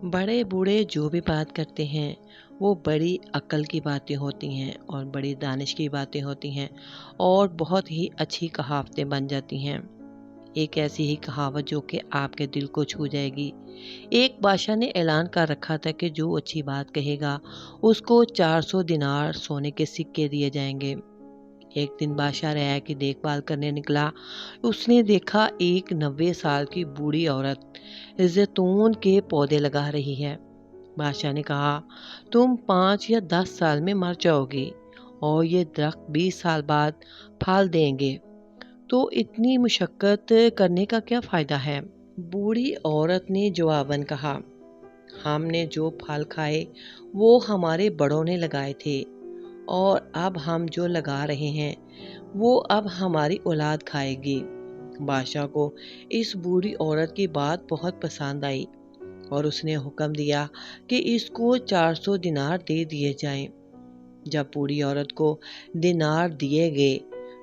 बड़े बूढ़े जो भी बात करते हैं वो बड़ी अक्ल की बातें होती हैं और बड़ी दानिश की बातें होती हैं और बहुत ही अच्छी कहावतें बन जाती हैं। एक ऐसी ही कहावत जो कि आपके दिल को छू जाएगी। एक बादशाह ने ऐलान कर रखा था कि जो अच्छी बात कहेगा उसको 400 दिनार सोने के सिक्के दिए जाएंगे। एक दिन बादशाह रया की देखभाल करने निकला। उसने देखा एक 90 साल की बूढ़ी औरत जैतून के पौधे लगा रही है। बादशाह ने कहा, तुम 5 या 10 साल में मर जाओगी और ये दरख्त 20 साल बाद फल देंगे, तो इतनी मुशक्कत करने का क्या फायदा है। बूढ़ी औरत ने जवाबन कहा, हमने जो फल खाए वो हमारे बड़ों ने लगाए थे और अब हम जो लगा रहे हैं वो अब हमारी औलाद खाएगी। बादशाह को इस बूढ़ी औरत की बात बहुत पसंद आई और उसने हुक्म दिया कि इसको 400 दिनार दे दिए जाएं। जब बूढ़ी औरत को दिनार दिए गए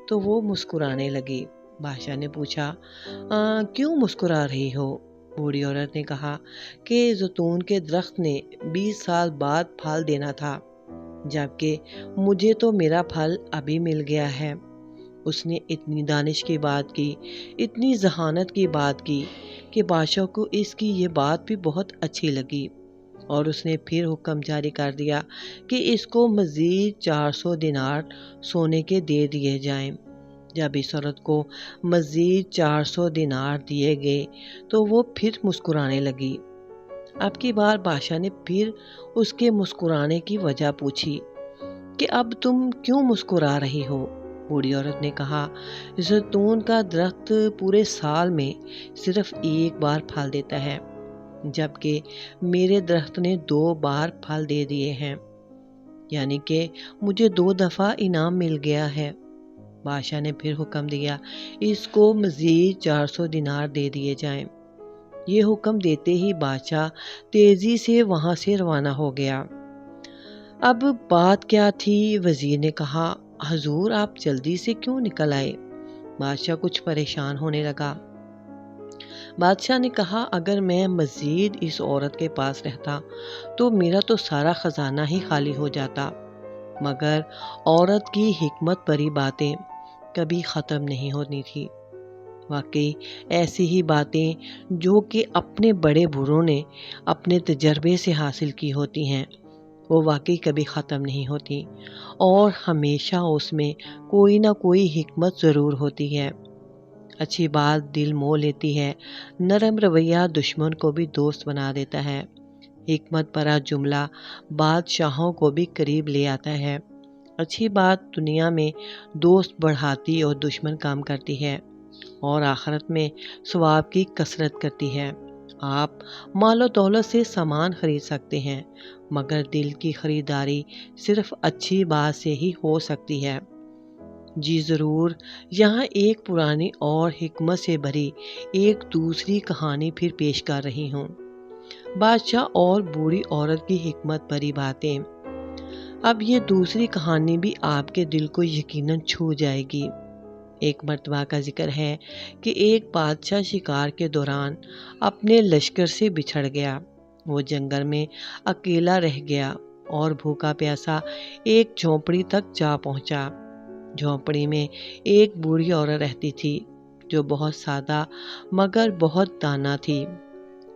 तो वो मुस्कुराने लगी। बादशाह ने पूछा, क्यों मुस्कुरा रही हो? बूढ़ी औरत ने कहा कि जैतून के दरख्त ने 20 साल बाद फल देना था, जबकि मुझे तो मेरा फल अभी मिल गया है। उसने इतनी दानिश की बात की, इतनी जहानत की बात की कि बादशाह को इसकी ये बात भी बहुत अच्छी लगी और उसने फिर हुक्म जारी कर दिया कि इसको मज़ीद 400 दिनार सोने के दे दिए जाएं। जब इस औरत को मज़ीद 400 दिनार दिए गए तो वो फिर मुस्कुराने लगी। अब की बार बादशाह ने फिर उसके मुस्कुराने की वजह पूछी कि अब तुम क्यों मुस्कुरा रही हो? बूढ़ी औरत ने कहा, जैतून का दरख्त पूरे साल में सिर्फ एक बार फल देता है, जबकि मेरे दरख्त ने 2 बार फल दे दिए हैं, यानी कि मुझे 2 दफ़ा इनाम मिल गया है। बादशाह ने फिर हुक्म दिया, इसको मज़ीद 400 दिनार दे दिए जाएं। ये हुक्म देते ही बादशाह तेज़ी से वहाँ से रवाना हो गया। अब बात क्या थी? वजीर ने कहा, हजूर आप जल्दी से क्यों निकल आए? बादशाह कुछ परेशान होने लगा। बादशाह ने कहा, अगर मैं मज़ीद इस औरत के पास रहता तो मेरा तो सारा ख़जाना ही खाली हो जाता, मगर औरत की हिकमत भरी बातें कभी ख़त्म नहीं होनी थी। वाकई ऐसी ही बातें जो कि अपने बड़े बूढ़ों ने अपने तजर्बे से हासिल की होती हैं वो वाकई कभी ख़त्म नहीं होती और हमेशा उसमें कोई ना कोई हिकमत ज़रूर होती है। अच्छी बात दिल मोह लेती है, नरम रवैया दुश्मन को भी दोस्त बना देता है, हिकमत भरा जुमला बादशाहों को भी करीब ले आता है। अच्छी बात दुनिया में दोस्त बढ़ाती और दुश्मन काम करती है और आखिरत में सवाब की कसरत करती है। आप मालो दौलत से सामान खरीद सकते हैं, मगर दिल की खरीदारी सिर्फ अच्छी बात से ही हो सकती है। जी ज़रूर, यहाँ एक पुरानी और हिकमत से भरी एक दूसरी कहानी फिर पेश कर रही हूँ। बादशाह और बूढ़ी औरत की हिकमत भरी बातें। अब ये दूसरी कहानी भी आपके दिल को यकीनन छू जाएगी। एक मर्तबा का जिक्र है कि एक बादशाह शिकार के दौरान अपने लश्कर से बिछड़ गया। वो जंगल में अकेला रह गया और भूखा प्यासा एक झोंपड़ी तक जा पहुंचा। झोंपड़ी में एक बूढ़ी औरत रहती थी जो बहुत सादा मगर बहुत दाना थी,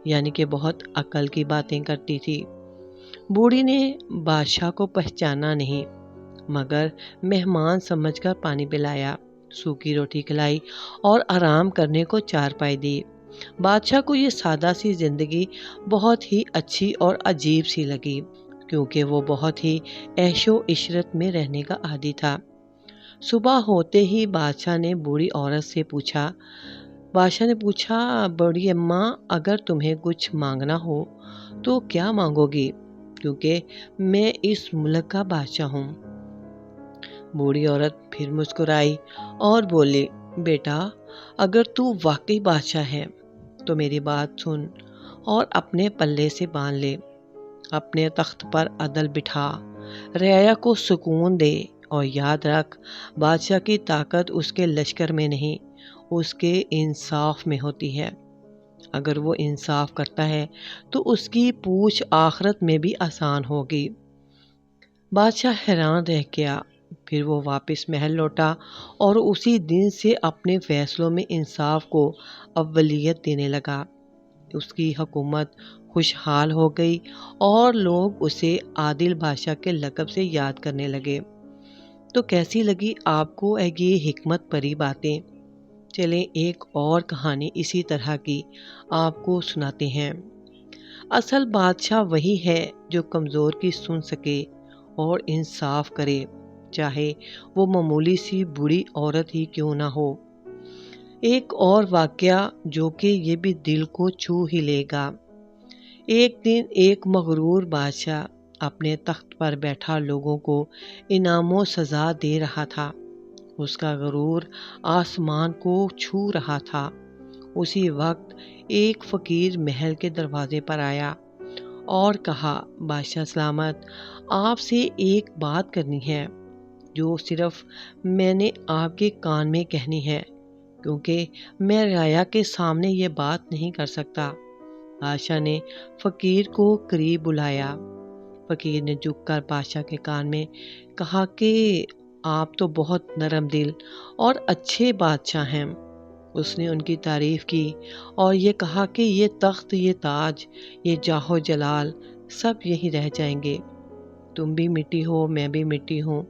यानी कि बहुत अकल की बातें करती थी। बूढ़ी ने बादशाह को पहचाना नहीं, मगर मेहमान समझकर पानी पिलाया, सूखी रोटी खिलाई और आराम करने को चारपाई दी। बादशाह को ये सादा सी जिंदगी बहुत ही अच्छी और अजीब सी लगी, क्योंकि वो बहुत ही ऐशो इशरत में रहने का आदी था। सुबह होते ही बादशाह ने बूढ़ी औरत से पूछा, बूढ़ी अम्मा, अगर तुम्हें कुछ मांगना हो तो क्या मांगोगी, क्योंकि मैं इस मुल्क का बादशाह हूँ। बूढ़ी औरत फिर मुस्कुराई और बोली, बेटा, अगर तू वाकई बादशाह है तो मेरी बात सुन और अपने पल्ले से बांध ले। अपने तख्त पर अदल बिठा, रया को सुकून दे और याद रख, बादशाह की ताकत उसके लश्कर में नहीं, उसके इंसाफ में होती है। اگر وہ انصاف کرتا ہے تو اس کی پوچھ آخرت میں بھی آسان ہوگی۔ بادشاہ حیران رہ گیا۔ پھر وہ واپس محل لوٹا اور اسی دن سے اپنے فیصلوں میں انصاف کو اولیت دینے لگا۔ اس کی حکومت خوشحال ہو گئی اور لوگ اسے عادل بادشاہ کے لقب سے یاد کرنے لگے۔ تو کیسی لگی آپ کو یہ حکمت بھری باتیں؟ چلیں ایک اور کہانی اسی طرح کی آپ کو سناتے ہیں۔ اصل بادشاہ وہی ہے جو کمزور کی سن سکے اور انصاف کرے، چاہے وہ معمولی سی بوڑھی عورت ہی کیوں نہ ہو۔ ایک اور واقعہ جو کہ یہ بھی دل کو چھو ہی لے گا۔ ایک دن ایک مغرور بادشاہ اپنے تخت پر بیٹھا لوگوں کو انعام و سزا دے رہا تھا۔ اس کا غرور آسمان کو چھو رہا تھا۔ اسی وقت ایک فقیر محل کے دروازے پر آیا اور کہا، بادشاہ سلامت، آپ سے ایک بات کرنی ہے جو صرف میں نے آپ کے کان میں کہنی ہے، کیونکہ میں رعایا کے سامنے یہ بات نہیں کر سکتا۔ بادشاہ نے فقیر کو قریب بلایا۔ فقیر نے جھک کر بادشاہ کے کان میں کہا کہ آپ تو بہت نرم دل اور اچھے بادشاہ ہیں۔ اس نے ان کی تعریف کی اور یہ کہا کہ یہ تخت، یہ تاج، یہ جاہ و جلال سب یہی رہ جائیں گے۔ تم بھی مٹی ہو، میں بھی مٹی ہوں۔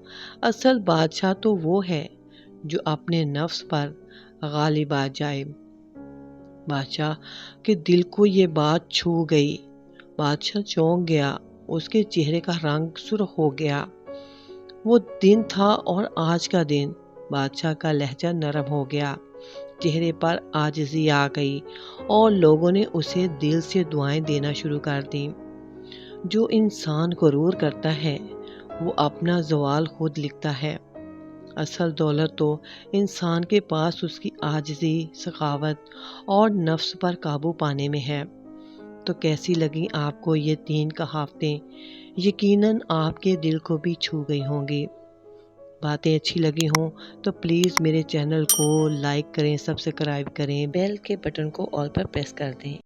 اصل بادشاہ تو وہ ہے جو اپنے نفس پر غالب آ جائے۔ بادشاہ کے دل کو یہ بات چھو گئی۔ بادشاہ چونک گیا، اس کے چہرے کا رنگ سرخ ہو گیا۔ وہ دن تھا اور آج کا دن۔ بادشاہ کا لہجہ نرم ہو گیا، چہرے پر عاجزی آ گئی اور لوگوں نے اسے دل سے دعائیں دینا شروع کر دیں۔ جو انسان غرور کرتا ہے وہ اپنا زوال خود لکھتا ہے۔ اصل دولت تو انسان کے پاس اس کی عاجزی، سخاوت اور نفس پر قابو پانے میں ہے۔ تو کیسی لگیں آپ کو یہ 3 کہاوتیں؟ یقیناً آپ کے دل کو بھی چھو گئی ہوں گی۔ باتیں اچھی لگی ہوں تو پلیز میرے چینل کو لائک کریں، سبسکرائب کریں، بیل کے بٹن کو آل پر پریس کر دیں۔